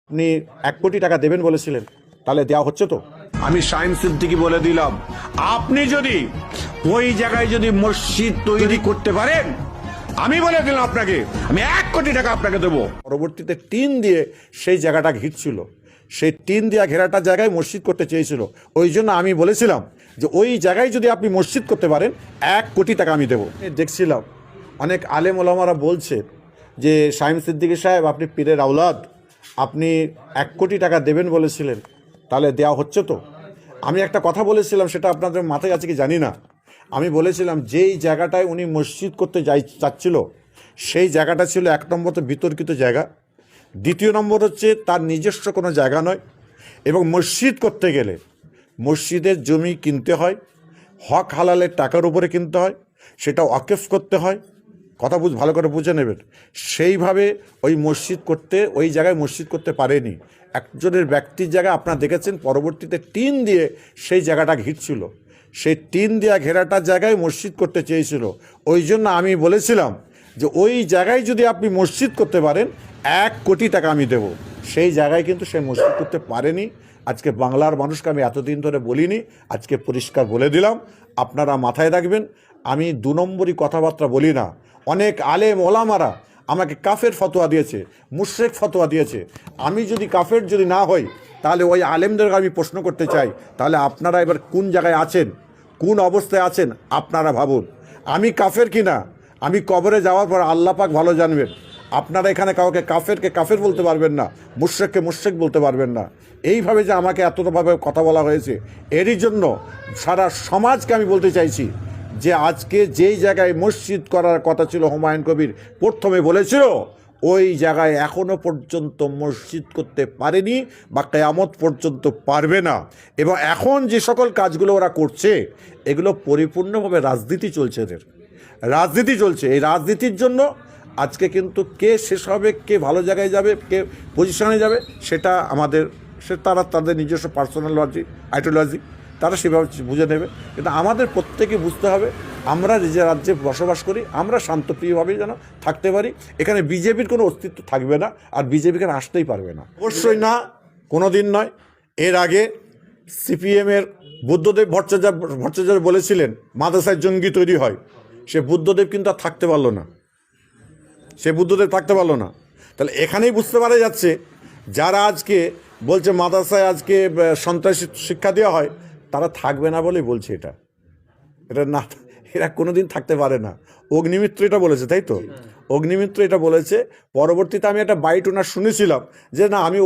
আপনি 1 কোটি টাকা দেবেন বলেছিলেন, তাহলে দেওয়া হচ্ছে তো? আমি শাহিন সিদ্দিকী বলে দিলাম, আপনি যদি ওই জায়গায় যদি মসজিদ তৈরি করতে পারেন, আমি বলে দিলাম আপনাকে, আমি 1 কোটি টাকা আপনাকে দেবো। পরবর্তীতে টিন দিয়ে সেই জায়গাটা ঘিরছিল, সেই টিন দেওয়া ঘেরাটা জায়গায় মসজিদ করতে চেয়েছিল। ওই জন্য আমি বলেছিলাম যে ওই জায়গায় যদি আপনি মসজিদ করতে পারেন 1 কোটি টাকা আমি দেবো। দেখছিলাম অনেক আলেম ওলামারা বলছে যে শাহিন সিদ্দিকী সাহেব, আপনি পীরের আওলাদ, আপনি 1 কোটি টাকা দেবেন বলেছিলেন, তাহলে দেওয়া হচ্ছে তো? আমি একটা কথা বলেছিলাম, সেটা আপনাদের মাথায় আছে কি জানি না। আমি বলেছিলাম যেই জায়গাটায় উনি মসজিদ করতে চাচ্ছিল সেই জায়গাটা ছিল 1 নম্বর তো বিতর্কিত জায়গা, 2য় নম্বর হচ্ছে তার নিজস্ব কোনো জায়গা নয়, এবং মসজিদ করতে গেলে মসজিদের জমি কিনতে হয়, হক হালালের টাকার উপরে কিনতে হয়, সেটা ওয়াকফ করতে হয়। কথা ভালো করে বুঝে নেবেন। সেইভাবে ওই মসজিদ করতে, ওই জায়গায় মসজিদ করতে পারেনি। একজনের ব্যক্তির জায়গায় আপনারা দেখেছেন, পরবর্তীতে টিন দিয়ে সেই জায়গাটা ঘিরছিল, সেই টিন দেওয়া ঘেরাটার জায়গায় মসজিদ করতে চেয়েছিল। ওই জন্য আমি বলেছিলাম যে ওই জায়গায় যদি আপনি মসজিদ করতে পারেন 1 কোটি টাকা আমি দেব। সেই জায়গায় কিন্তু সে মসজিদ করতে পারেনি। আজকে বাংলার মানুষকে আমি এতদিন ধরে বলিনি, আজকে পরিষ্কার বলে দিলাম। আপনারা মাথায় রাখবেন, আমি 2 নম্বরই কথাবার্তা বলি না। অনেক আলেম ওলামারা আমাকে কাফের ফতোয়া দিয়েছে, মুশরিক ফতোয়া দিয়েছে। আমি যদি কাফের যদি না হই, তাহলে ওই আলেমদেরকে আমি প্রশ্ন করতে চাই, তাহলে আপনারা এবার কোন জায়গায় আছেন, কোন অবস্থায় আছেন আপনারা ভাবুন। আমি কাফের কিনা আমি কবরে যাওয়ার পর আল্লাহ পাক ভালো জানবেন। আপনারা এখানে কাউকে কাফেরকে কাফের বলতে পারবেন না, মুশরিককে মুশরিক বলতে পারবেন না। এইভাবে যে আমাকে এতভাবে কথা বলা হয়েছে, এরই জন্য সারা সমাজকে আমি বলতে চাইছি যে আজকে যেই জায়গায় মসজিদ করার কথা ছিল, হুমায়ুন কবির প্রথমে বলেছিল, ওই জায়গায় এখনও পর্যন্ত মসজিদ করতে পারেনি বা কিয়ামত পর্যন্ত পারবে না। এবং এখন যে সকল কাজগুলো ওরা করছে, এগুলো পরিপূর্ণভাবে রাজনীতি চলছে, এদের রাজনীতি চলছে। এই রাজনীতির জন্য আজকে কিন্তু কে শেষ হবে, কে ভালো জায়গায় যাবে, কে পজিশনে যাবে, সেটা তারা তাদের নিজস্ব পার্সোনাল আইডিওলজি তারা সেভাবে বুঝে নেবে। কিন্তু আমাদের প্রত্যেকে বুঝতে হবে, আমরা যে রাজ্যে বসবাস করি, আমরা শান্তপ্রিয়ভাবেই যেন থাকতে পারি। এখানে বিজেপির কোনো অস্তিত্ব থাকবে না, আর বিজেপি এখানে আসতেই পারবে না, অবশ্যই না, কোনো দিন নয়। এর আগে সিপিএমের বুদ্ধদেব ভট্টাচার্য বলেছিলেন মাদ্রাসায় জঙ্গি তৈরি হয়। সে বুদ্ধদেব কিন্তু আর থাকতে পারলো না, তাহলে এখানেই বুঝতে পারা যাচ্ছে, যারা আজকে বলছে মাদ্রাসায় আজকে সন্ত্রাসী শিক্ষা দেওয়া হয়, তারা থাকবে না বলেই বলছে। এটা না, এরা কোনো দিন থাকতে পারে না। অগ্নিমিত্র এটা বলেছে, তাই তো? অগ্নিমিত্র এটা বলেছে। পরবর্তীতে আমি একটা বাইট ওনার শুনেছিলাম যে না, আমি